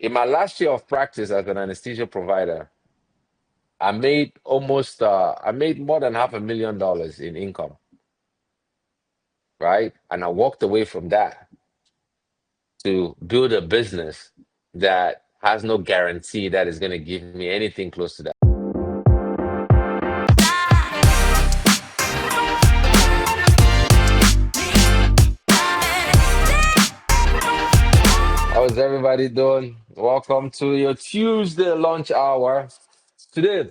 In my last year of practice as an anesthesia provider, I made more than $500,000 in income, right? And I walked away from that to build a business that has no guarantee that is going to give me anything close to that. How's everybody doing? Welcome to your Tuesday lunch hour. Today,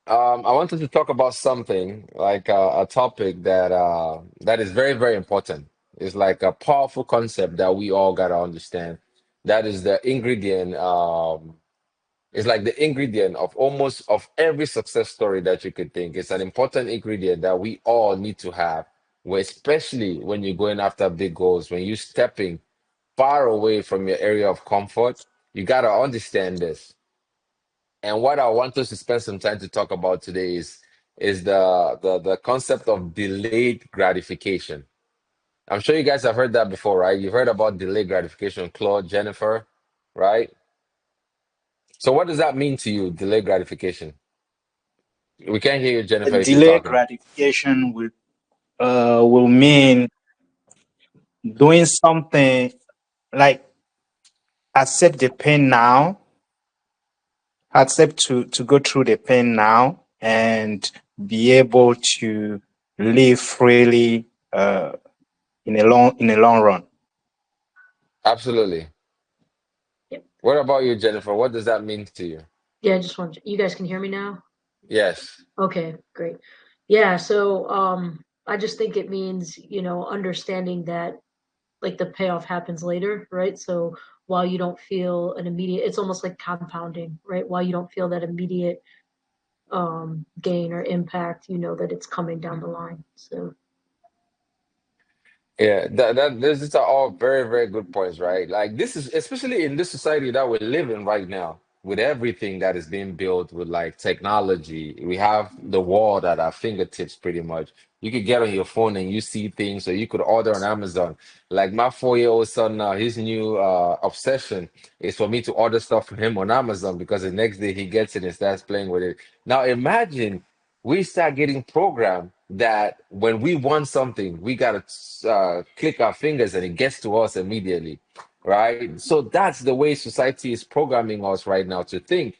I wanted to talk about something like a topic that is very, very important. It's like a powerful concept that we all gotta understand. That is the ingredient. It's like the ingredient of almost of every success story that you could think. It's an important ingredient that we all need to have, where especially when you're going after big goals, when you're stepping far away from your area of comfort, you gotta understand this. And what I want us to spend some time to talk about today is the concept of delayed gratification. I'm sure you guys have heard that before, right? You've heard about delayed gratification, Claude, Jennifer, right? So what does that mean to you, delayed gratification? We can't hear you, Jennifer, if you're Delay talking. gratification will mean doing something like accept the pain now, accept to go through the pain now, and be able to live freely in a long run. Absolutely. Yep. What about you, Jennifer? What does that mean to you? Yeah, I just want you guys can hear me now? Yes. Okay, great. Yeah, so I just think it means, understanding that like the payoff happens later, right? So while you don't feel an immediate, it's almost like compounding, right? While you don't feel that immediate gain or impact, you know that it's coming down the line. So Yeah, these are all very, very good points, right? Like this is especially in this society that we live in right now, with everything that is being built with like technology. We have the world at our fingertips pretty much. You could get on your phone and you see things, or you could order on Amazon. Like my 4-year-old son now, his new obsession is for me to order stuff for him on Amazon because the next day he gets it and starts playing with it. Now imagine we start getting programmed that when we want something, we gotta click our fingers and it gets to us immediately, right? So that's the way society is programming us right now to think.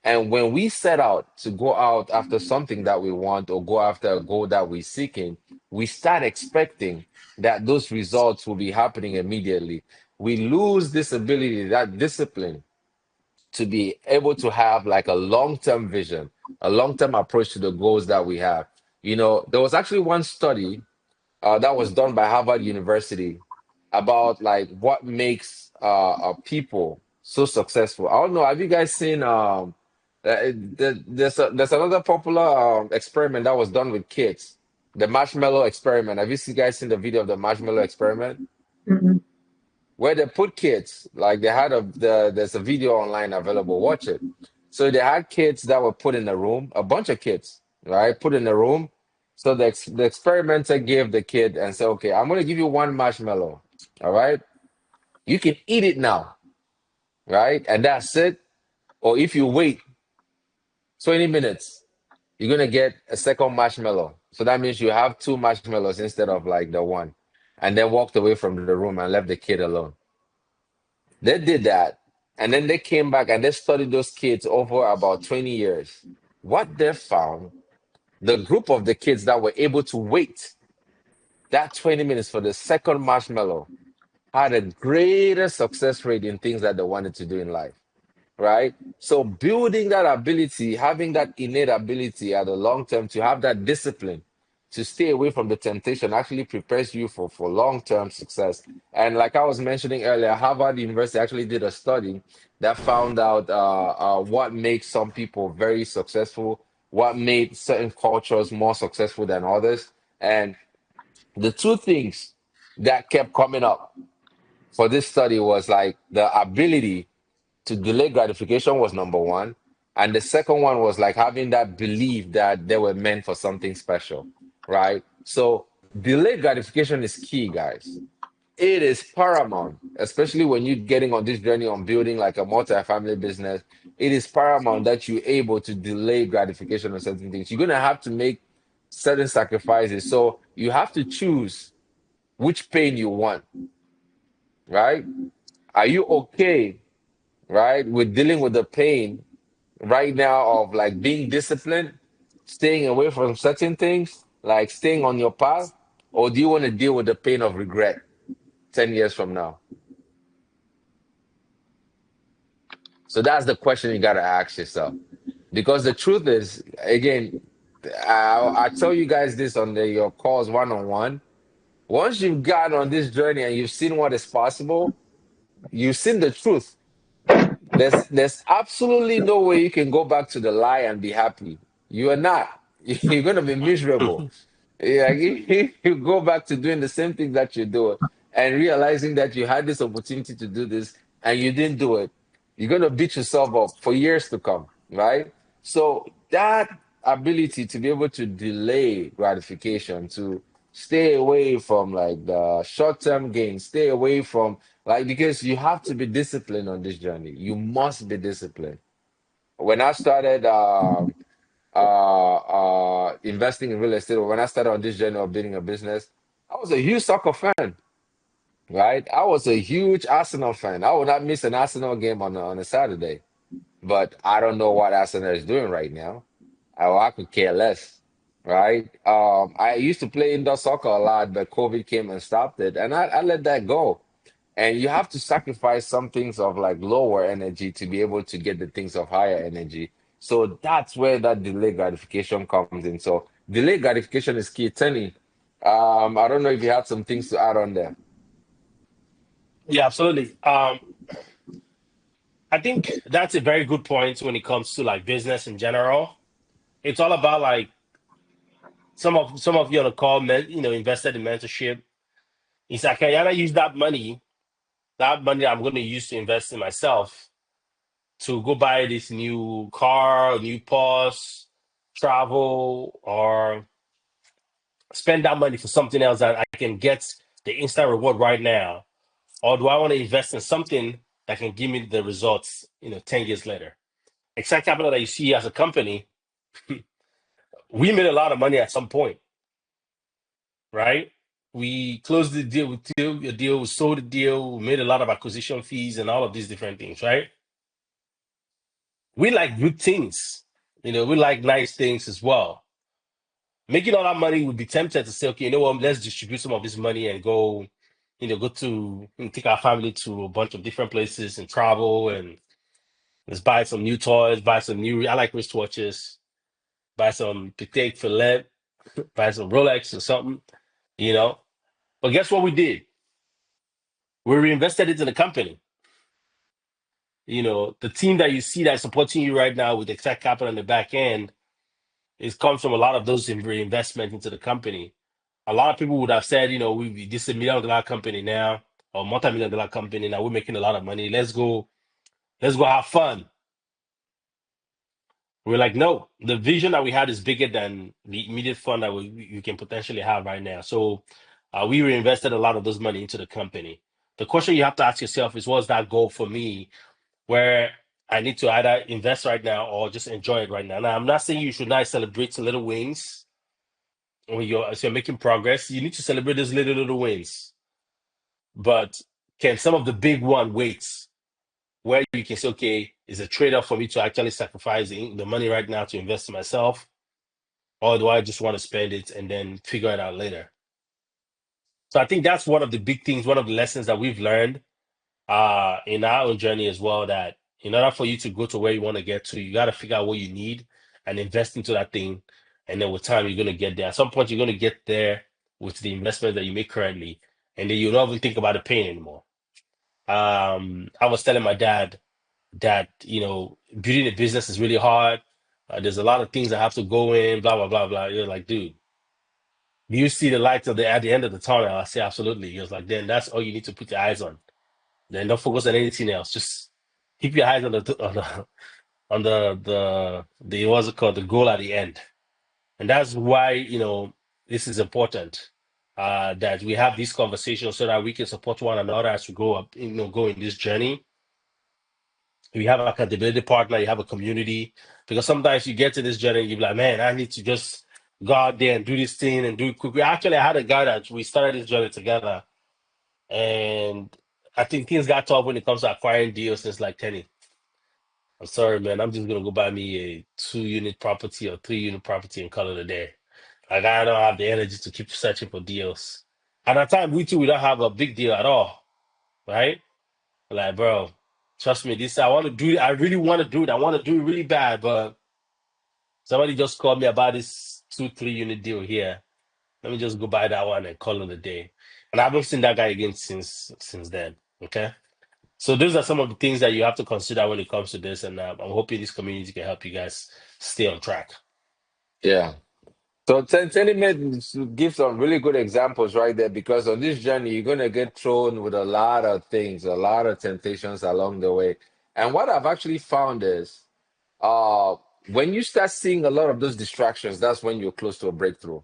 And when we set out to go out after something that we want or go after a goal that we're seeking, we start expecting that those results will be happening immediately. We lose this ability, that discipline to be able to have like a long-term vision, a long-term approach to the goals that we have. There was actually one study that was done by Harvard University about like what makes people so successful. I don't know. Have you guys seen? There's another popular experiment that was done with kids, the marshmallow experiment. Have you guys seen the video of the marshmallow experiment? mhm. Where they put kids, like they had there's a video online available. Watch it. So they had kids that were put in a room, a bunch of kids, right? Put in a room. So the experimenter gave the kid and said, "Okay, I'm going to give you one marshmallow. All right, you can eat it now, right? And that's it. Or if you wait 20 minutes, you're going to get a second marshmallow. So that means you have two marshmallows instead of like the one." And then walked away from the room and left the kid alone. They did that, and then they came back and they studied those kids over about 20 years. What they found, the group of the kids that were able to wait that 20 minutes for the second marshmallow had a greater success rate in things that they wanted to do in life, right? So building that ability, having that innate ability at the long term to have that discipline to stay away from the temptation actually prepares you for long-term success. And like I was mentioning earlier, Harvard University actually did a study that found out what makes some people very successful, what made certain cultures more successful than others. And the two things that kept coming up for this study was like the ability to delay gratification was number one. And the second one was like having that belief that they were meant for something special, right? So delayed gratification is key, guys. it is paramount, especially when you're getting on this journey on building like a multi-family business. It is paramount that you're able to delay gratification on certain things. You're gonna have to make certain sacrifices. So you have to choose which pain you want, right? Are you okay, right, with dealing with the pain right now of like being disciplined, staying away from certain things, like staying on your path, or do you want to deal with the pain of regret 10 years from now? So that's the question you got to ask yourself. Because the truth is, again, I tell you guys this on your calls one on one. Once you've gotten on this journey and you've seen what is possible, you've seen the truth. There's absolutely no way you can go back to the lie and be happy. You are not. You're gonna be miserable. Yeah, you go back to doing the same thing that you do and realizing that you had this opportunity to do this and you didn't do it. You're gonna beat yourself up for years to come, right? So that ability to be able to delay gratification, to stay away from like the short-term gain, stay away from like because you have to be disciplined on this journey. You must be disciplined. When I started investing in real estate, or when I started on this journey of building a business, I was a huge soccer fan, right? I was a huge Arsenal fan. I would not miss an Arsenal game on a Saturday. But I don't know what Arsenal is doing right now. I could care less, right? I used to play indoor soccer a lot, but COVID came and stopped it, and I let that go. And you have to sacrifice some things of like lower energy to be able to get the things of higher energy. So that's where that delayed gratification comes in. So delayed gratification is key. Tenny, I don't know if you had some things to add on there. Yeah, absolutely. I think that's a very good point when it comes to like business in general. It's all about like some of you on the call, invested in mentorship. It's like I gotta use that money I'm going to use to invest in myself to go buy this new car, new purse, travel, or spend that money for something else that I can get the instant reward right now? Or do I want to invest in something that can give me the results, 10 years later? Exact Capital that you see as a company, we made a lot of money at some point, right? We closed the deal, we sold the deal, we made a lot of acquisition fees and all of these different things, right? We like good things, we like nice things as well. Making all that money would be tempted to say, okay, you know what, let's distribute some of this money and go, go to take our family to a bunch of different places and travel and let's buy some new toys, buy some new, I like wristwatches, buy some Patek Philippe, buy some Rolex or something, you know. But guess what we did? We reinvested it in the company. The team that you see that's supporting you right now with Exact Capital in the back end, it comes from a lot of those reinvestment into the company. A lot of people would have said, this is $1 million company now, or multi-million-dollar company now. We're making a lot of money. Let's go have fun. We're like, no, the vision that we had is bigger than the immediate fund that we can potentially have right now. So we reinvested a lot of those money into the company. The question you have to ask yourself is, what's that goal for me where I need to either invest right now or just enjoy it right now? Now, I'm not saying you should not celebrate little wins when as you're making progress. You need to celebrate those little wins. But can some of the big one wait? Where you can say, okay, is a trade-off for me to actually sacrifice the money right now to invest in myself, or do I just want to spend it and then figure it out later? So I think that's one of the big things, one of the lessons that we've learned in our own journey as well. That in order for you to go to where you want to get to, you got to figure out what you need and invest into that thing. And then with time, you're going to get there. At some point, you're going to get there with the investment that you make currently, and then you'll not even think about the pain anymore. I was telling my dad that building a business is really hard. There's a lot of things that have to go in, blah blah blah blah. You're like, dude, do you see the light at the end of the tunnel? I say, absolutely. He was like, then that's all you need to put your eyes on. Then don't focus on anything else. Just keep your eyes on the what's it called, the goal at the end. And that's why this is important. that we have these conversations so that we can support one another as we go up, go in this journey. You have an accountability partner, you have a community, because sometimes you get to this journey, you're like, man, I need to just go out there and do this thing and do it quick. We actually had a guy that we started this journey together, and I think things got tough when it comes to acquiring deals. Since like Tenny, I'm sorry, man, I'm just gonna go buy me a 2 unit property or 3 unit property and call it a day. Like I don't have the energy to keep searching for deals. At that time, we don't have a big deal at all, right? Like, bro, trust me, this I want to do it. I really want to do it. I want to do it really bad, but somebody just called me about this 2, 3 unit deal here. Let me just go buy that one and call it a day. And I haven't seen that guy again since then. Okay. So those are some of the things that you have to consider when it comes to this, and I'm hoping this community can help you guys stay on track. Yeah. So Tenny made give some really good examples right there because on this journey you're gonna get thrown with a lot of things, a lot of temptations along the way. And what I've actually found is uh when you start seeing a lot of those distractions, that's when you're close to a breakthrough.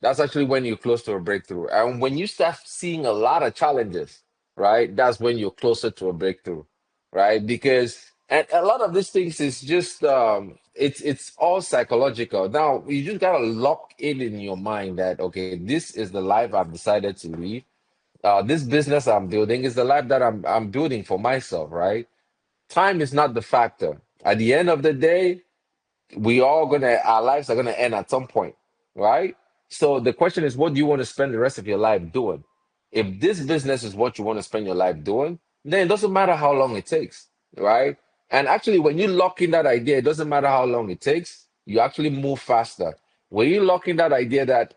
That's actually when you're close to a breakthrough. And when you start seeing a lot of challenges, right, that's when you're closer to a breakthrough, right? Because and a lot of these things is just it's all psychological. Now you just gotta lock in your mind that okay, this is the life I've decided to live. This business I'm building is the life that I'm building for myself, right? Time is not the factor. At the end of the day, we all gonna our lives are gonna end at some point, right? So the question is, what do you want to spend the rest of your life doing? If this business is what you want to spend your life doing, then it doesn't matter how long it takes, right? And actually, when you lock in that idea, it doesn't matter how long it takes, you actually move faster. When you lock in that idea that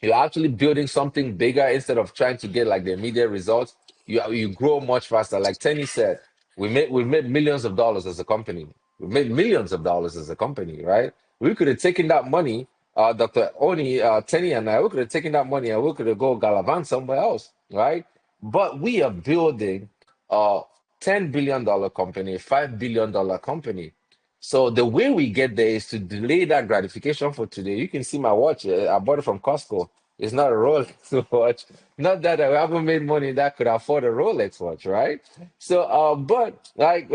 you're actually building something bigger instead of trying to get like the immediate results. You grow much faster. Like Tenny said, we've made millions of dollars as a company. We've made millions of dollars as a company, right? We could have taken that money, Dr. Oni, Tenny and I, we could have taken that money and we could have go galavant somewhere else, right? But we are building a $10 billion company, $5 billion company. So the way we get there is to delay that gratification for today. You can see my watch. I bought it from Costco. It's not a Rolex watch. Not that I haven't made money that could afford a Rolex watch, right? So, but like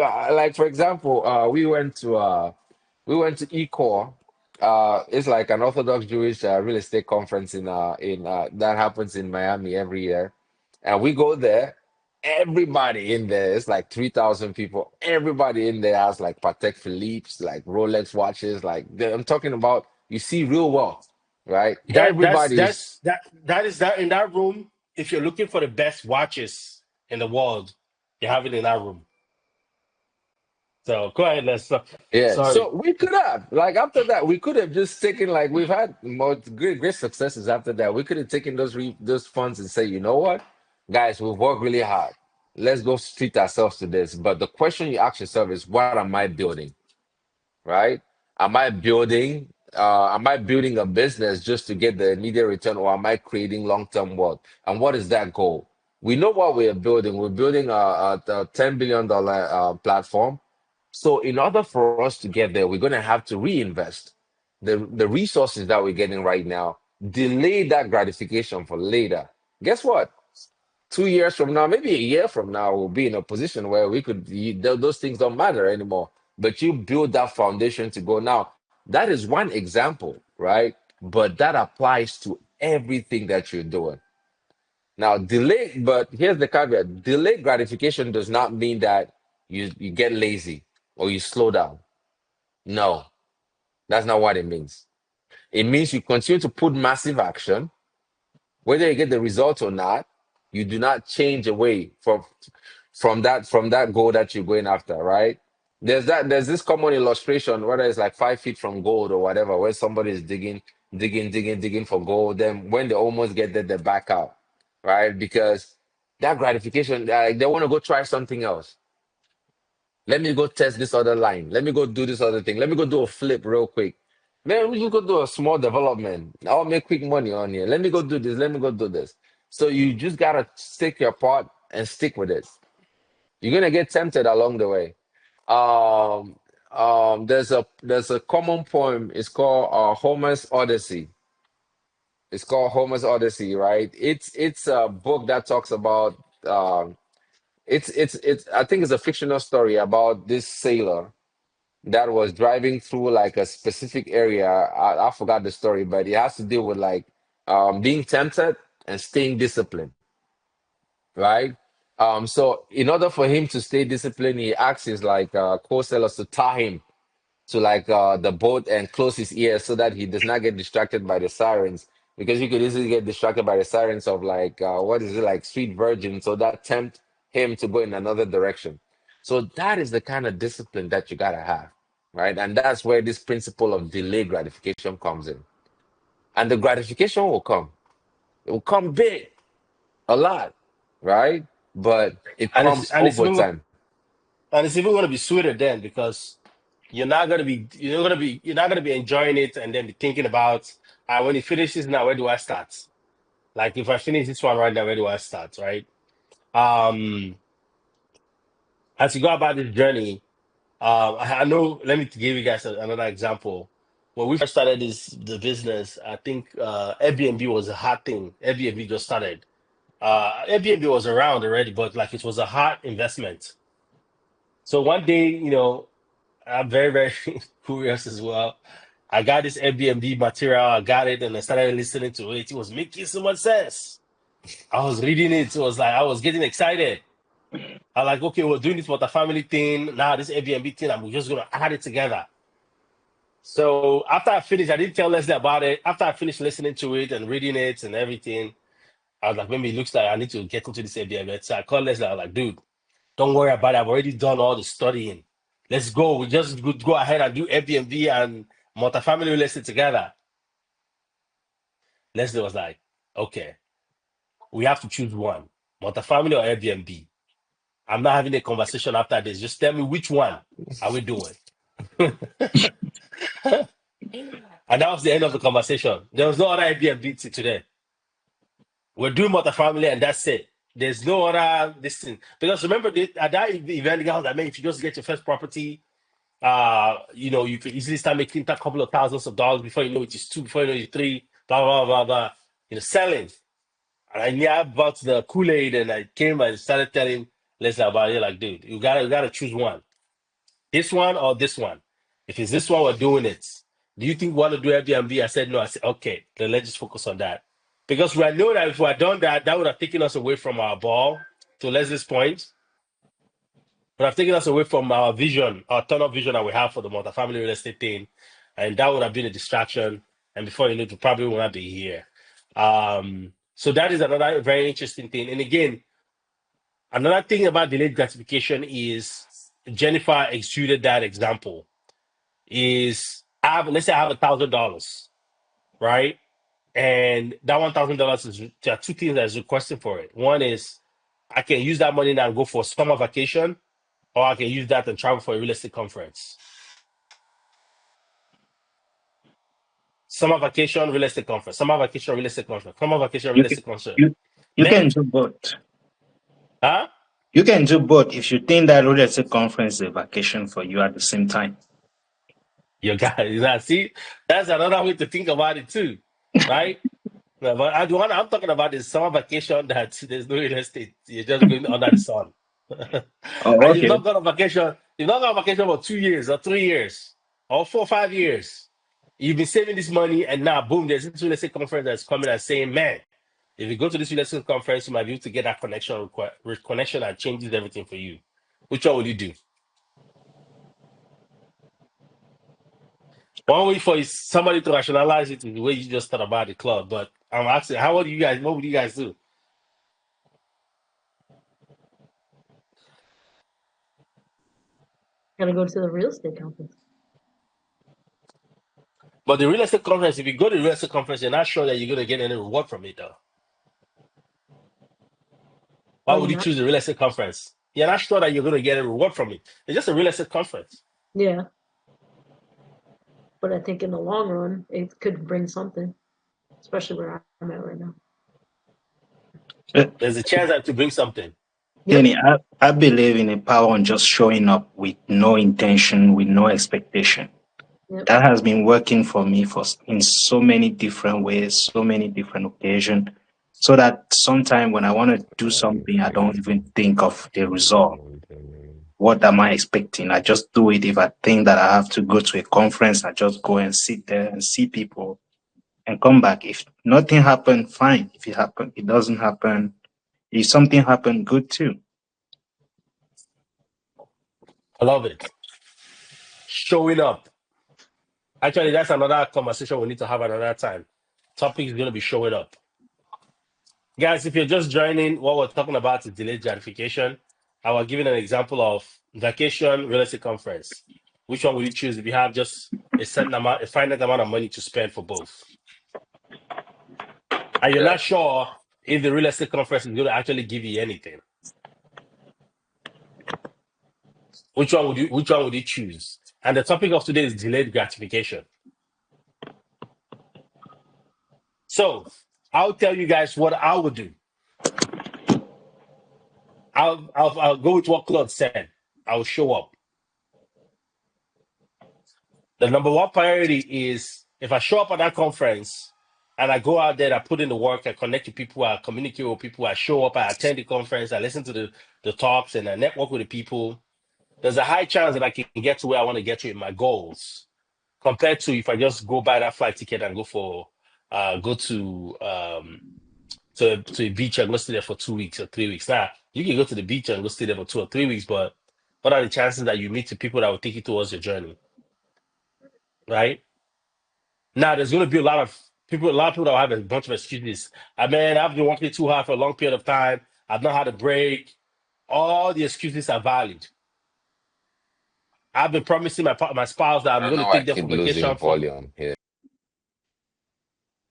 for example, we went to Ecor. It's like an Orthodox Jewish real estate conference in that happens in Miami every year, and we go there. Everybody in there, it's like 3,000 people. Everybody in there has like Patek Philippe's, like Rolex watches. I'm talking about, you see real wealth, right? That that's Everybody's, that's that is that in that room. If you're looking for the best watches in the world, you have it in that room. So go ahead, let's. yeah. Sorry. So we could have, like, after that, we could have just taken, like, we've had more great successes after that. We could have taken those funds and say, you know what, guys, we've worked really hard. Let's go treat ourselves to this. But the question you ask yourself is, what am I building? Right? Am I building a business just to get the immediate return, or am I creating long-term wealth? And what is that goal? We know what we are building. We're building a $10 billion platform. So in order for us to get there, we're going to have to reinvest the resources that we're getting right now, delay that gratification for later. Guess what? 2 years from now, maybe a year from now, we'll be in a position where those things don't matter anymore. But you build that foundation to go. Now, that is one example, right? But that applies to everything that you're doing. Now, but here's the caveat: delayed gratification does not mean that you get lazy or you slow down. No, that's not what it means. It means you continue to put massive action. Whether you get the results or not, you do not change away from that goal that you're going after, right? There's this common illustration, whether it's like 5 feet from gold or whatever, where somebody is digging for gold. Then when they almost get there, they back out, right? Because that gratification, they want to go try something else. Let me go test this other line. Let me go do this other thing. Let me go do a flip real quick. Man, we just go do a small development. I'll make quick money on here. Let me go do this. Let me go do this. So you just gotta stick your part and stick with it. You're gonna get tempted along the way. Um, there's a common poem. It's called Homer's Odyssey. It's called Homer's Odyssey, right? It's a book that talks about it's I think it's a fictional story about this sailor that was driving through like a specific area. I forgot the story, but it has to do with like being tempted and staying disciplined, right? So in order for him to stay disciplined, he asks his like co-sailors to tie him to like the boat and close his ears so that he does not get distracted by the sirens, because he could easily get distracted by the sirens of like what is it, like Sweet Virgin, so that tempt him to go in another direction. So that is the kind of discipline that you gotta have, right? And that's where this principle of delayed gratification comes in. And the gratification will come. It will come big, a lot, right? But it And it's comes and it's over even time. and it's even gonna be sweeter then because you're not gonna be enjoying it and then be thinking about when it finishes now, where do I start? Like if I finish this one right now, where do I start? Right? Um as you go about this journey, I know, let me give you guys another example. When we first started the business, I think Airbnb was a hot thing. Airbnb just started. Airbnb was around already, but like it was a hot investment. So one day, I'm very, very curious as well. I got this Airbnb material, I got it, and I started listening to it. It was making so much sense. I was reading it, it was like I was getting excited. I like, okay, we're doing this multi-family thing. Now this Airbnb thing, I'm just gonna add it together. So after I finished, I didn't tell Leslie about it. After I finished listening to it and reading it and everything, I was like, maybe it looks like I need to get into this Airbnb. So I called Leslie. I was like, dude, don't worry about it. I've already done all the studying. Let's go. We just go ahead and do Airbnb and multifamily real estate together. Leslie was like, okay, we have to choose one, multifamily or Airbnb. I'm not having a conversation after this. Just tell me which one are we doing. And that was the end of the conversation. There was no other Airbnb today. We're doing multifamily and that's it. There's no other this thing. Because remember at that event, guys, I mean, if you just get your first property, you can easily start making a couple of thousands of dollars before you know it is two, before you know it's three, blah, blah, blah, blah, selling. And I knew about the Kool-Aid and I came and started telling Leslie about it. Like, dude, you gotta choose one. This one or this one. If it's this one, we're doing it. Do you think we want to do Airbnb? I said no. I said, okay, then let's just focus on that. Because we know that if we had done that, that would have taken us away from our ball, to Leslie's point, would have taken us away from our vision, our tunnel vision that we have for the multifamily real estate thing. And that would have been a distraction. And before you know it, we probably will not be here. So that is another very interesting thing. And again, another thing about delayed gratification is Jennifer exuded that example. Is let's say I have $1,000, right? And that $1,000 is, there are two things that's requesting for it. One is I can use that money now and go for summer vacation, or I can use that and travel for a real estate conference. Summer vacation, real estate conference. Summer vacation, real estate conference. Summer vacation, real You can, estate conference. you, you Then, can do both. huh? You can do both if you think that real estate conference is a vacation for you at the same time. You guys, see, that's another way to think about it too, right? No, but the one I'm talking about is summer vacation that there's no real estate. You're just going under the sun. Oh, And you've okay. not gone on vacation. You've not gone on vacation for 2 years or 3 years or 4 or 5 years. You've been saving this money, and now boom, there's this real estate conference that's coming and saying, man, if you go to this real estate conference, you might be able to get that connection that changes everything for you. Which one will you do? One way for somebody to rationalize it is the way you just thought about the club. But I'm asking, what would you guys do? Gotta go to the real estate conference. But the real estate conference, if you go to the real estate conference, you're not sure that you're going to get any reward from it, though. Why Oh, would you're you not? choose the real estate conference? You're not sure that you're going to get a reward from it. It's just a real estate conference. Yeah. But I think in the long run, it could bring something, especially where I'm at right now. Uh, There's a chance that to bring something. Yep. Tenny, I believe in the power on just showing up with no intention, with no expectation. That has been working for me in so many different ways, so many different occasions, so that sometime when I want to do something, I don't even think of the result. What am I expecting? I just do it. If I think that I have to go to a conference, I just go and sit there and see people and come back. If nothing happened, fine. If it doesn't happen. If something happened, good too. I love it. Showing up. Actually, that's another conversation we need to have another time. Topic is going to be showing up. Guys, if you're just joining, what we're talking about is delayed gratification. I was giving an example of vacation, real estate conference. Which one will you choose if you have just a certain amount, a finite amount of money to spend for both? And you're Yeah. not sure if the real estate conference is going to actually give you anything. Which one would you choose? And the topic of today is delayed gratification. So I'll tell you guys what I would do. I'll go with what Claude said. I'll show up. The number one priority is if I show up at that conference and I go out there, I put in the work, I connect to people, I communicate with people, I show up, I attend the conference, I listen to the talks, and I network with the people. There's a high chance that I can get to where I want to get to in my goals, compared to if I just go buy that flight ticket and go to a beach and go stay there for 2 weeks or 3 weeks. Now you can go to the beach and go stay there for 2 or 3 weeks, but what are the chances that you meet the people that will take you towards your journey? Right? Now there's gonna be a lot of people that will have a bunch of excuses. I mean, I've been working too hard for a long period of time. I've not had a break. All the excuses are valid. I've been promising my spouse that I I'm don't going know to why I take them keep for losing vacation for. volume here.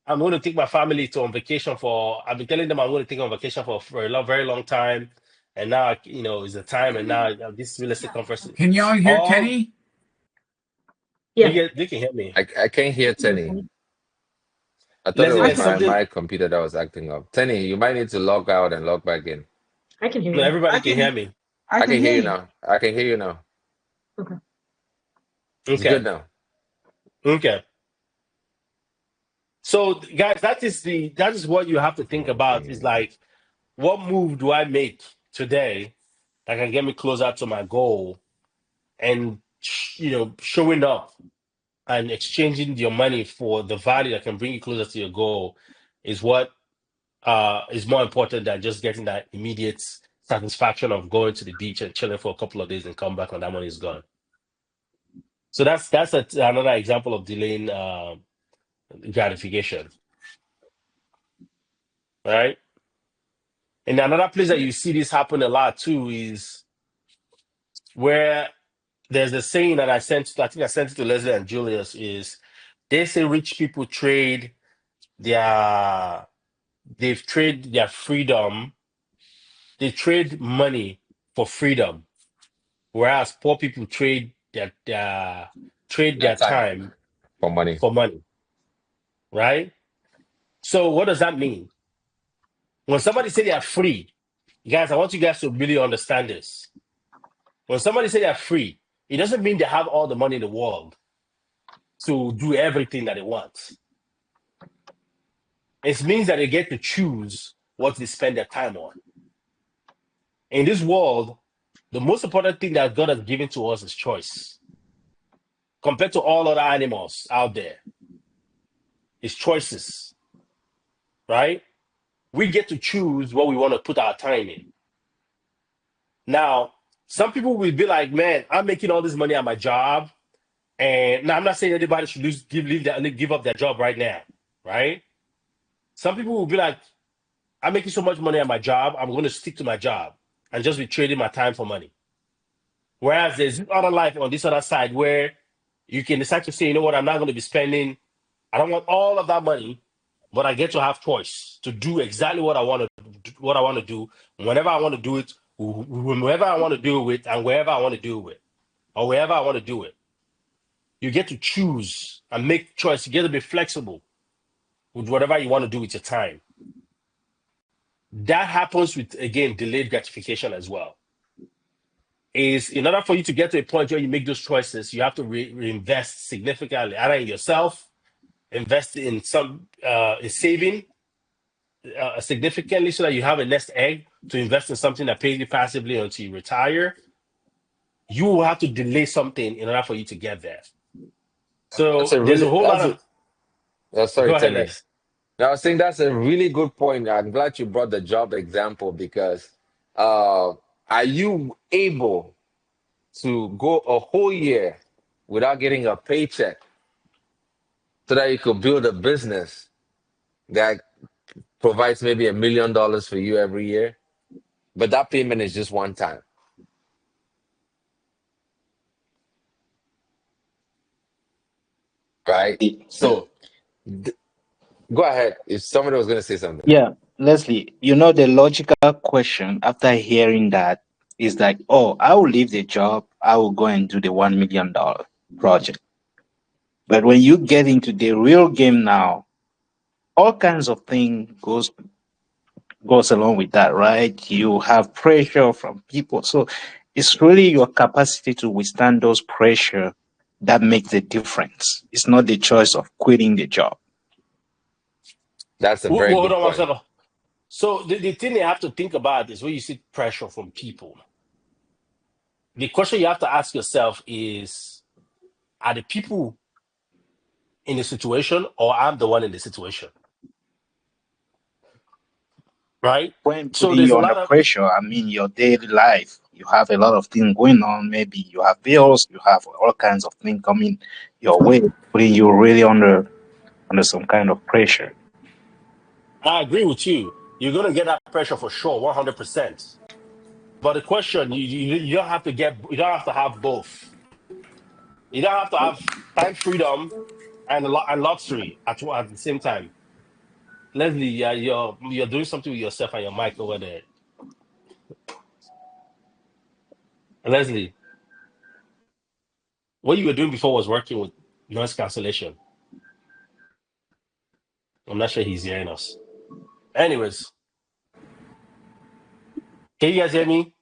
I'm going to take my family to on vacation for. I've been telling them I'm going to take on vacation for a long, very long time, and now is the time. And now this real estate conference. Can y'all hear All Tenny? Yeah. they can hear me. I can't hear Tenny. I thought it Leslie, I was there's can something. my computer that was acting up. Tenny, you might need to log out and log back in. I can hear No, you. everybody I can hear can me. I I can can hear hear you you. now. I can hear you now. Okay. It's Okay. good now. Okay. So, guys, that is what you have to think about. Is like, what move do I make today that can get me closer to my goal? And showing up and exchanging your money for the value that can bring you closer to your goal is what is more important than just getting that immediate satisfaction of going to the beach and chilling for a couple of days and come back when that money is gone. So that's another example of delaying gratification, right? And another place that you see this happen a lot too is where there's a saying that I think I sent it to Leslie and Julius, is they say rich people their trade their freedom, they trade money for freedom, whereas poor people trade That their time time for money. for money, right? So what does that mean? When somebody say they are free, guys, I want you guys to really understand this. When somebody say they're free, it doesn't mean they have all the money in the world to do everything that they want. It means that they get to choose what they spend their time on. In this world, the most important thing that God has given to us is choice. Compared to all other animals out there, is choices, right? We get to choose what we want to put our time in. Now, some people will be like, man, I'm making all this money at my job. And now I'm not saying anybody should give up their job right now, right? Some people will be like, I'm making so much money at my job, I'm going to stick to my job and just be trading my time for money. Whereas there's this other life on this other side where you can decide to say, you know what, I'm not going to be spending, I don't want all of that money, but I get to have choice to do exactly what I want to do, whenever I want to do it, whomever I want to do it with, and wherever I want to do it with, or wherever I want to do it. You get to choose and make choice. You get to be flexible with whatever you want to do with your time. That happens with, again, delayed gratification as well. is in order for you to get to a point where you make those choices, you have to reinvest significantly, either in yourself, invest in some in saving significantly so that you have a nest egg to invest in something that pays you passively until you retire. You will have to delay something in order for you to get there. That's So a there's a really whole lot that's a, of. sorry, Go ahead, Tenny. Les. Now, I was saying that's a really good point. I'm glad you brought the job example because are you able to go a whole year without getting a paycheck so that you could build a business that provides maybe $1 million for you every year, but that payment is just one time, right? So th- go ahead. If somebody was going to say something, Yeah, Leslie, the logical question after hearing that is like, oh, I will leave the job, I will go and do the $1 million project. But when you get into the real game now, all kinds of things goes along with that, right? You have pressure from people. So it's really your capacity to withstand those pressure that makes the difference. It's not the choice of quitting the job. that's a Well, very hold good on one point. second. So the thing you have to think about is when you see pressure from people, the question you have to ask yourself is, are the people in the situation or I'm the one in the situation? Right? When So putting there's you a under lot of pressure, I mean, your daily life, you have a lot of things going on. Maybe you have bills, you have all kinds of things coming your way, putting you really under some kind of pressure. I agree with you. You're gonna get that pressure for sure, 100%. But the question, you don't have to you don't have to have both. You don't have to have time freedom and and luxury at the same time. Leslie, you're doing something with yourself and your mic over there. Leslie, what you were doing before was working with noise cancellation. I'm not sure he's hearing us. Anyways, can you guys hear me?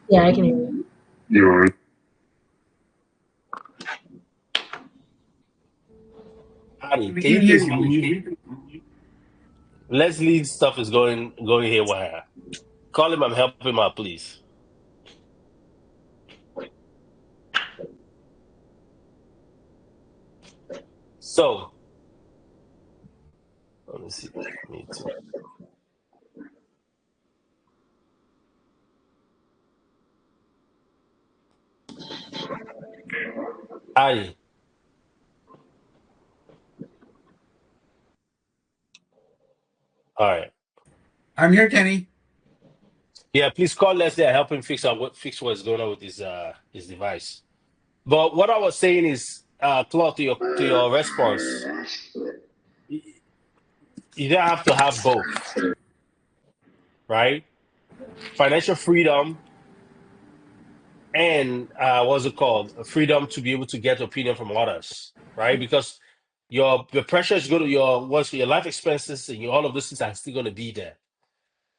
Yeah, I can hear you. Yeah. Ari, We can you can hear please you. mute? Leslie's stuff is going haywire. Call him and help him out, please. So, let me see. Me too. Ari, all right. I'm here, Tenny. Yeah, please call Leslie and help him fix what's going on with his device. But what I was saying is, Claude, to your response, y- you don't have to have both, right? Financial freedom and what's it called? Freedom to be able to get opinion from others, right? Because your pressure is going to your life expenses and all of those things are still going to be there.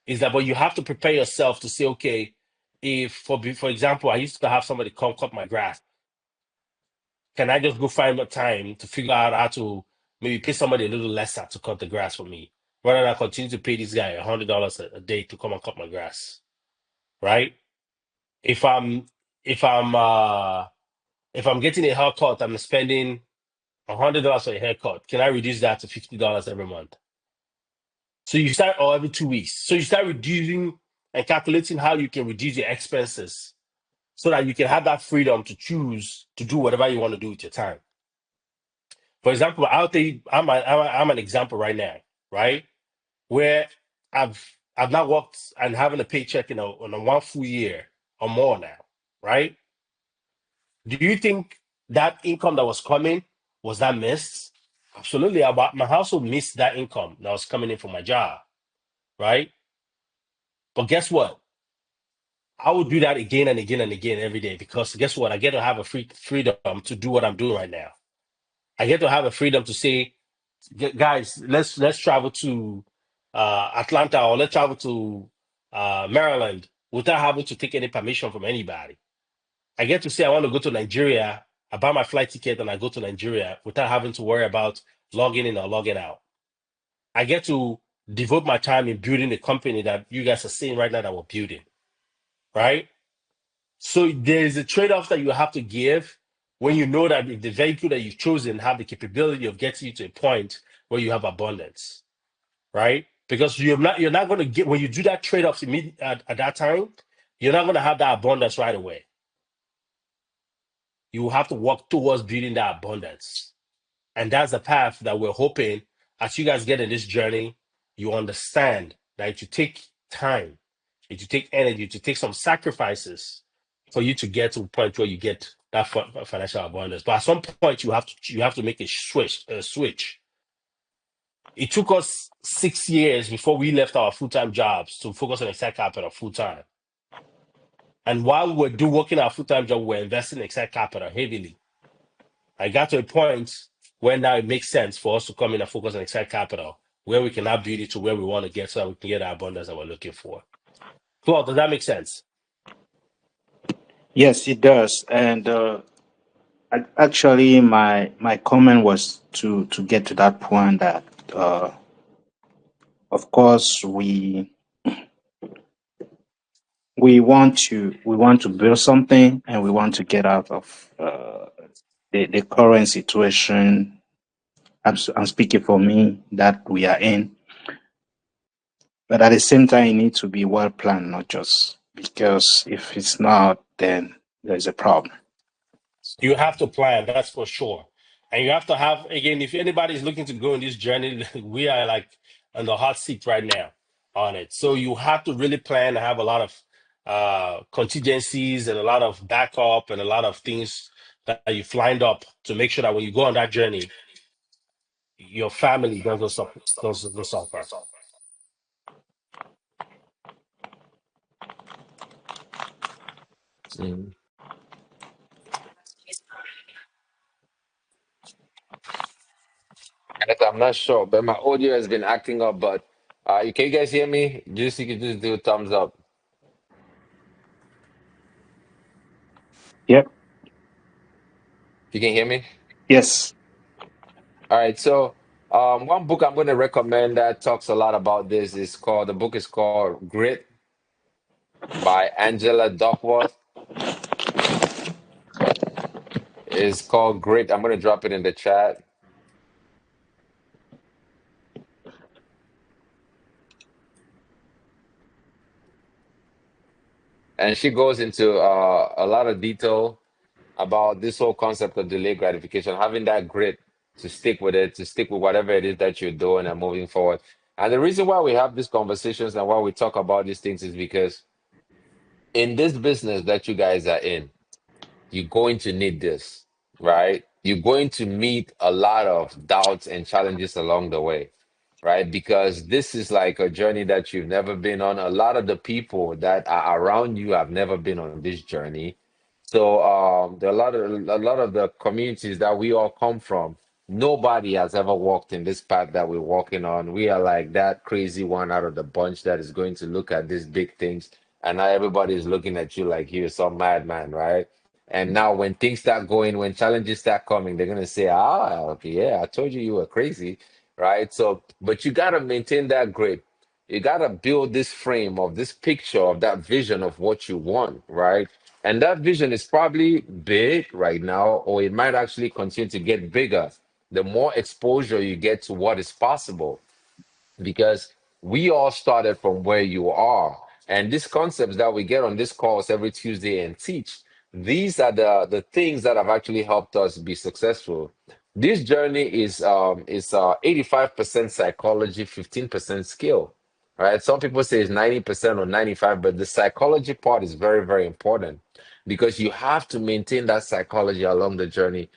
Is that but you have to prepare yourself to say, okay, if for example, I used to have somebody come cut my grass. Can I just go find the time to figure out how to maybe pay somebody a little lesser to cut the grass for me, rather than I continue to pay this guy $100 a day to come and cut my grass, right? If I'm if I'm if I'm getting a haircut, I'm spending $100 for a haircut. Can I reduce that to $50 every month? So you start or every 2 weeks. So you start reducing and calculating how you can reduce your expenses so that you can have that freedom to choose to do whatever you want to do with your time. For example, I'll tell you, I'm an example right now, right? Where I've I've not worked and having a paycheck in a 1 full year or more now, right? Do you think that income that was coming was that missed? Absolutely. My household missed that income that was coming in from my job, right? But guess what? I would do that again and again and again every day because guess what? I get to have a freedom to do what I'm doing right now. I get to have a freedom to say, guys, let's travel to Atlanta or let's travel to Maryland. without having to take any permission from anybody. I get to say I want to go to Nigeria, I buy my flight ticket and I go to Nigeria without having to worry about logging in or logging out. I get to devote my time in building the company that you guys are seeing right now that we're building, right? So there is a trade-off that you have to give when you know that the vehicle that you've chosen have the capability of getting you to a point where you have abundance, right? Because you're not going to get, when you do that trade-off at that time, you're not going to have that abundance right away. You will have to work towards building that abundance. And that's the path that we're hoping as you guys get in this journey, you understand that it will take time, it will take energy, to take some sacrifices for you to get to a point where you get that financial abundance. But at some point, you have to make a switch. It took us 6 years before we left our full-time jobs to focus on Excel Capital full-time. And while we were working our full-time job, we were investing in Excel Capital heavily. I got to a point where now it makes sense for us to come in and focus on Excel Capital, where we can now build it to where we want to get so that we can get the abundance that we're looking for. Well, does that make sense? Yes, it does. And actually, my comment was to get to that point that, of course, we want to build something, and we want to get out of the current situation. I'm speaking for me that we are in, but at the same time, it needs to be well planned, not just because if it's not, then there's a problem. You have to plan, that's for sure. And you have to have, again, if anybody's looking to go in this journey, we are like on the hot seat right now on it. So you have to really plan and have a lot of contingencies and a lot of backup and a lot of things that you've lined up to make sure that when you go on that journey, your family doesn't suffer. Mm. Guys, I'm not sure, but my audio has been acting up. But can you guys hear me? You can just do a thumbs up. Yep. You can hear me? Yes. All right. So one book I'm going to recommend that talks a lot about this is called, the book is called Grit by Angela Duckworth. It's called Grit. I'm going to drop it in the chat. And she goes into a lot of detail about this whole concept of delayed gratification, having that grit to stick with it, to stick with whatever it is that you're doing and moving forward. And the reason why we have these conversations and why we talk about these things is because in this business that you guys are in, you're going to need this, right? You're going to meet a lot of doubts and challenges along the way, right? Because this is like a journey that you've never been on. A lot of the people that are around you have never been on this journey. So there are a lot of the communities that we all come from. Nobody has ever walked in this path that we're walking on. We are like that crazy one out of the bunch that is going to look at these big things, and now everybody is looking at you like you're some madman, right? And now when things start going, when challenges start coming, they're gonna say, "Ah, okay, yeah, I told you you were crazy," right? So, but you gotta maintain that grip. You gotta build this frame of this picture of that vision of what you want, right? And that vision is probably big right now, or it might actually continue to get bigger the more exposure you get to what is possible, because we all started from where you are. And these concepts that we get on this course every Tuesday and teach, these are the things that have actually helped us be successful. This journey is 85% psychology, 15% skill. Right? Some people say it's 90% or 95, but the psychology part is very, very important because you have to maintain that psychology along the journey.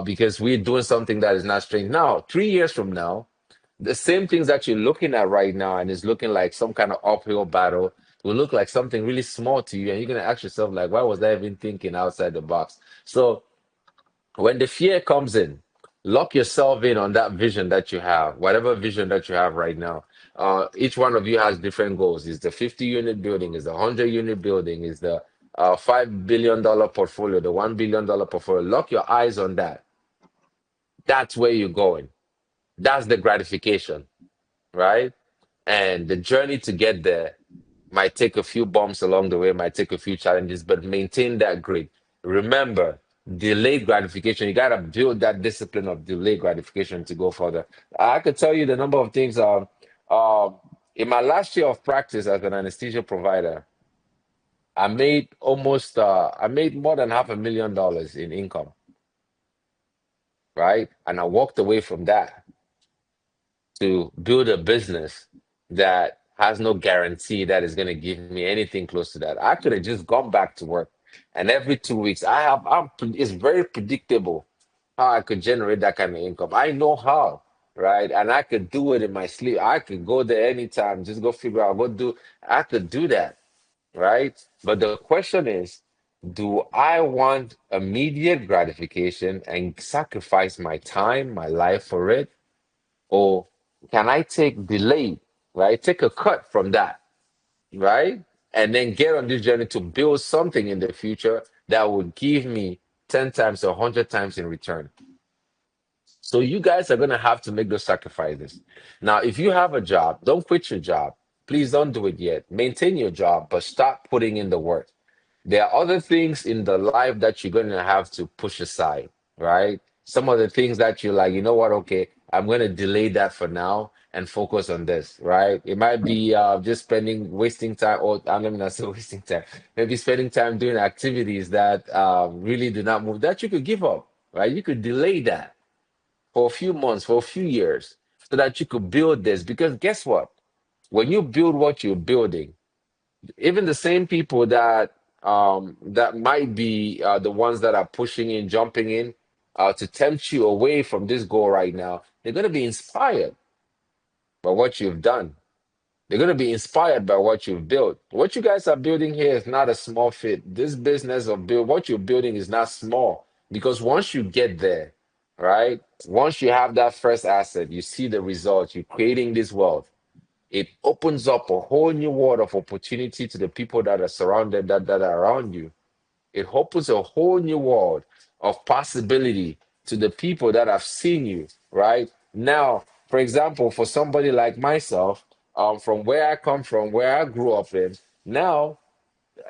Because we're doing something that is not strange. Now, 3 years from now, the same things that you're looking at right now and is looking like some kind of uphill battle will look like something really small to you, and you're gonna ask yourself like, why was I even thinking outside the box? So when the fear comes in, lock yourself in on that vision that you have, whatever vision that you have right now. Each one of you has different goals. Is the 50-unit building? Is the 100-unit building? Is the $5 billion portfolio? The $1 billion portfolio? Lock your eyes on that. That's where you're going. That's the gratification, right? And the journey to get there might take a few bumps along the way, might take a few challenges, but maintain that grit. Remember, delayed gratification, you got to build that discipline of delayed gratification to go further. I could tell you the number of things. Uh, in my last year of practice as an anesthesia provider, I made more than $500,000 in income, right? And I walked away from that to build a business that has no guarantee that is going to give me anything close to that. I could have just gone back to work, and every 2 weeks, it's very predictable how I could generate that kind of income. I know how, right? And I could do it in my sleep. I could go there anytime, just go figure out what do. I could do that, right? But the question is, do I want immediate gratification and sacrifice my time, my life for it? Or can I take delay, right? Take a cut from that, right? And then get on this journey to build something in the future that would give me 10 times or 100 times in return. So you guys are going to have to make those sacrifices. Now, if you have a job, don't quit your job. Please don't do it yet. Maintain your job, but start putting in the work. There are other things in the life that you're going to have to push aside, right? Some of the things that you're like, you know what, okay, I'm going to delay that for now and focus on this, right? It might be just wasting time, or I'm not say wasting time, maybe spending time doing activities that really do not move, that you could give up, right? You could delay that for a few months, for a few years, so that you could build this. Because guess what? When you build what you're building, even the same people that might be the ones that are pushing in, jumping in to tempt you away from this goal right now, they're going to be inspired by what you've done. They're going to be inspired by what you've built. What you guys are building here is not a small fit. This business of build, what you're building is not small, because once you get there, right? Once you have that first asset, you see the result, you're creating this wealth. It opens up a whole new world of opportunity to the people that are surrounded, that are around you. It opens a whole new world of possibility to the people that have seen you, right? Now, for example, for somebody like myself, from where I come from, where I grew up in, now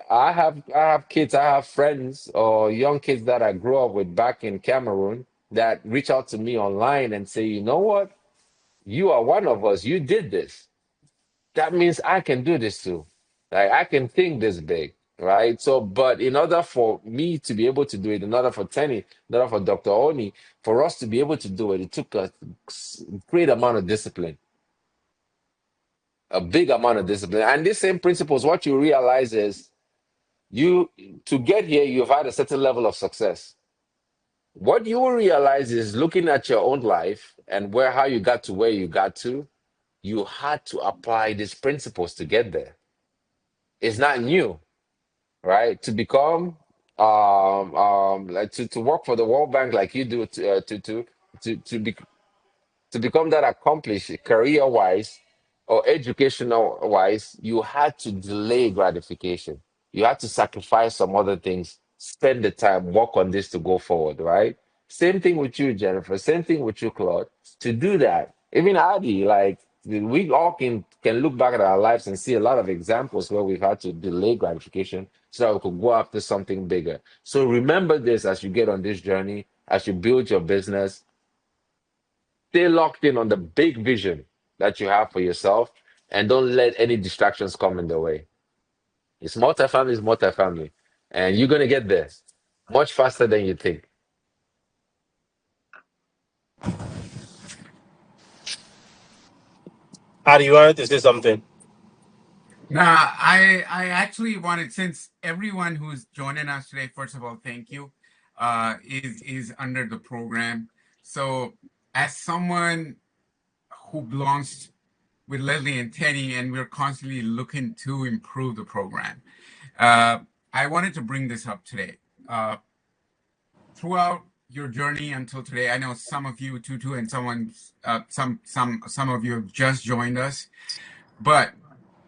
I have kids, I have friends or young kids that I grew up with back in Cameroon that reach out to me online and say, you know what? You are one of us. You did this. That means I can do this too. Like I can think this big, right? So, but in order for me to be able to do it, in order for Tenny, in order for Dr. Oni, for us to be able to do it, it took a great amount of discipline, a big amount of discipline. And these same principles, what you realize is you to get here, you've had a certain level of success. What you will realize is looking at your own life and where how you got to where you got to, you had to apply these principles to get there. It's not new, right? To become like to work for the World Bank like you do to be to become that accomplished career wise or educational wise, you had to delay gratification. You had to sacrifice some other things, spend the time, work on this to go forward, right? Same thing with you, Jennifer. Same thing with you, Claude. To do that, even Adi, like we all can look back at our lives and see a lot of examples where we've had to delay gratification so that we could go after something bigger. So remember this as you get on this journey, as you build your business. Stay locked in on the big vision that you have for yourself and don't let any distractions come in the way. It's multifamily. And you're going to get there much faster than you think. How do you want to say something? Now, I actually wanted, since everyone who's joining us today, first of all, thank you, is under the program. So, as someone who belongs with Leslie and Teddy, and we're constantly looking to improve the program, I wanted to bring this up today. Throughout your journey until today. I know some of you, Tutu, and some of you have just joined us, but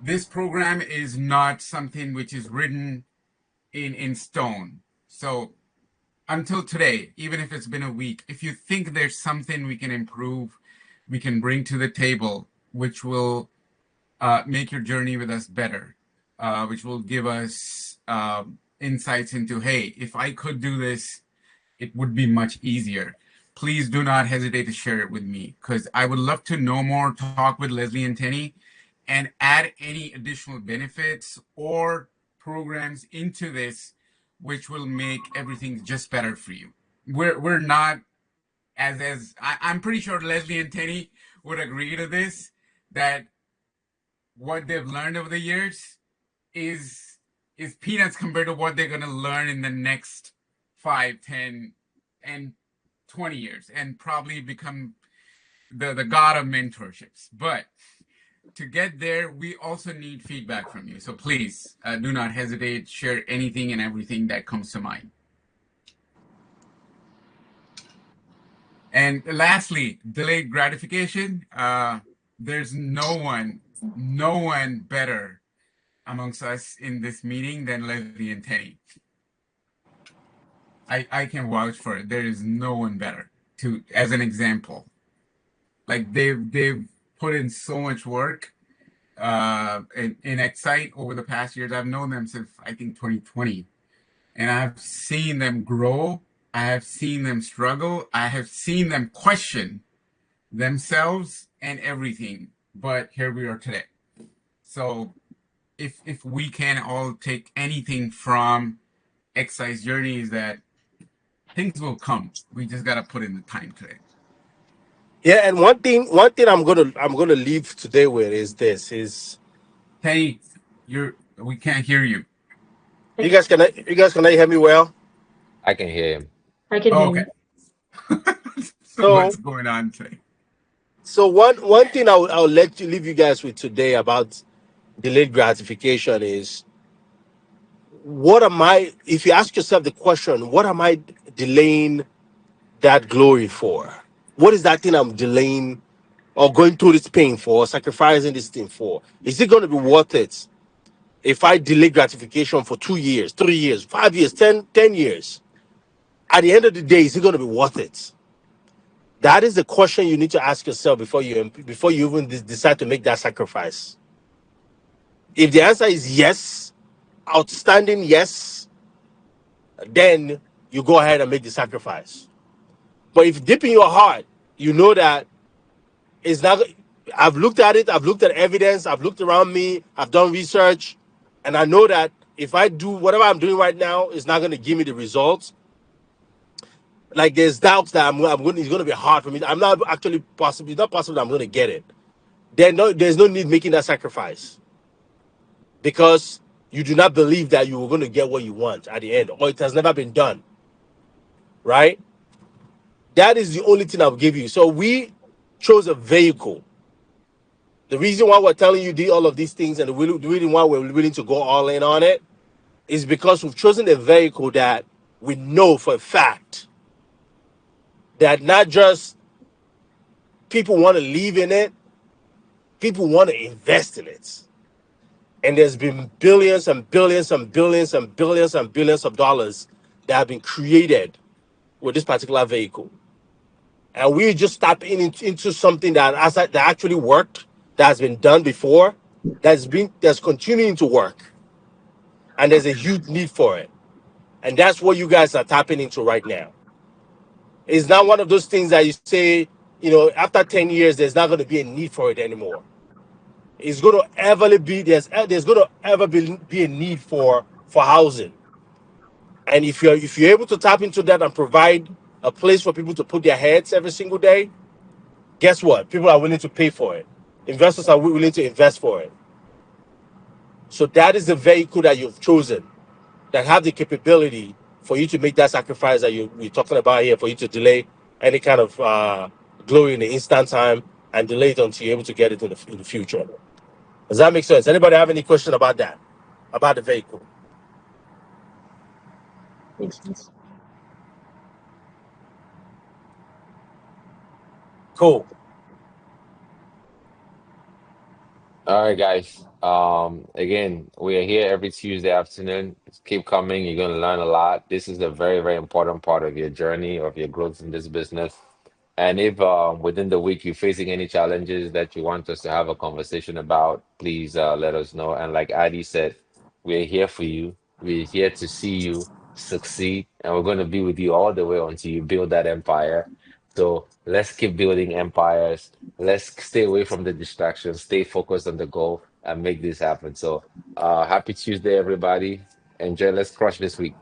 this program is not something which is written in stone. So until today, even if it's been a week, if you think there's something we can improve, we can bring to the table, which will make your journey with us better, which will give us insights into, hey, if I could do this, it would be much easier. Please do not hesitate to share it with me, because I would love to know more, talk with Leslie and Tenny, and add any additional benefits or programs into this, which will make everything just better for you. We're not I'm pretty sure Leslie and Tenny would agree to this, that what they've learned over the years is peanuts compared to what they're going to learn in the next 5, 10, and 20 years, and probably become the god of mentorships. But to get there, we also need feedback from you. So please do not hesitate. Share anything and everything that comes to mind. And lastly, delayed gratification. There's no one better amongst us in this meeting than Leslie and Tenny. I can vouch for it. There is no one better as an example. Like they've put in so much work in Excite over the past years. I've known them since I think 2020, and I've seen them grow. I have seen them struggle. I have seen them question themselves and everything. But here we are today. So if we can all take anything from Excite's journey, is that things will come. We just gotta put in the time today. Yeah, and one thing I'm gonna leave today with is this: is Hey, we can't hear you. you guys can hear me well? I can hear him. I can Oh, hear okay. you. So what's going on today? So one thing I'll leave you guys with today about delayed gratification is, what am I? If you ask yourself the question, what am I delaying that glory for? What is that thing I'm delaying or going through this pain for, or sacrificing this thing for? Is it going to be worth it if I delay gratification for 2 years, 3 years, 5 years, 10 years? At the end of the day, is it going to be worth it? That is the question you need to ask yourself before you even decide to make that sacrifice. If the answer is yes, outstanding yes, then you go ahead and make the sacrifice. But if deep in your heart you know that it's not, I've looked at it, I've looked at evidence, I've looked around me, I've done research, and I know that if I do whatever I'm doing right now, it's not going to give me the results. Like there's doubts that it's going to be hard for me. I'm not actually possible. It's not possible that I'm going to get it. There's no need making that sacrifice, because you do not believe that you are going to get what you want at the end, or it has never been done. Right? That is the only thing I'll give you. So we chose a vehicle. The reason why we're telling you all of these things, and the reason why we're willing to go all in on it, is because we've chosen a vehicle that we know for a fact that not just people want to live in it, people want to invest in it. And there's been billions and billions and billions and billions and billions of dollars that have been created with this particular vehicle. And we just tap into something that actually worked, that has been done before, that's continuing to work. And there's a huge need for it. And that's what you guys are tapping into right now. It's not one of those things that you say, after 10 years, there's not going to be a need for it anymore. It's going to ever be, there's going to ever be a need for housing. And if you're able to tap into that and provide a place for people to put their heads every single day, guess what? People are willing to pay for it. Investors are willing to invest for it. So that is the vehicle that you've chosen, that have the capability for you to make that sacrifice that we're talking about here, for you to delay any kind of glory in the instant time and delay it until you're able to get it in the future. Does that make sense? Anybody have any question about that? About the vehicle? Makes sense. Cool. All right, guys. Again, we are here every Tuesday afternoon. Just keep coming. You're going to learn a lot. This is a very, very important part of your journey, of your growth in this business. And if within the week you're facing any challenges that you want us to have a conversation about, please let us know. And like Adi said, we're here for you. We're here to see you succeed, and we're going to be with you all the way until you build that empire. So let's keep building empires. Let's stay away from the distractions, stay focused on the goal, and make this happen. So happy Tuesday, everybody. Enjoy. Let's crush this week.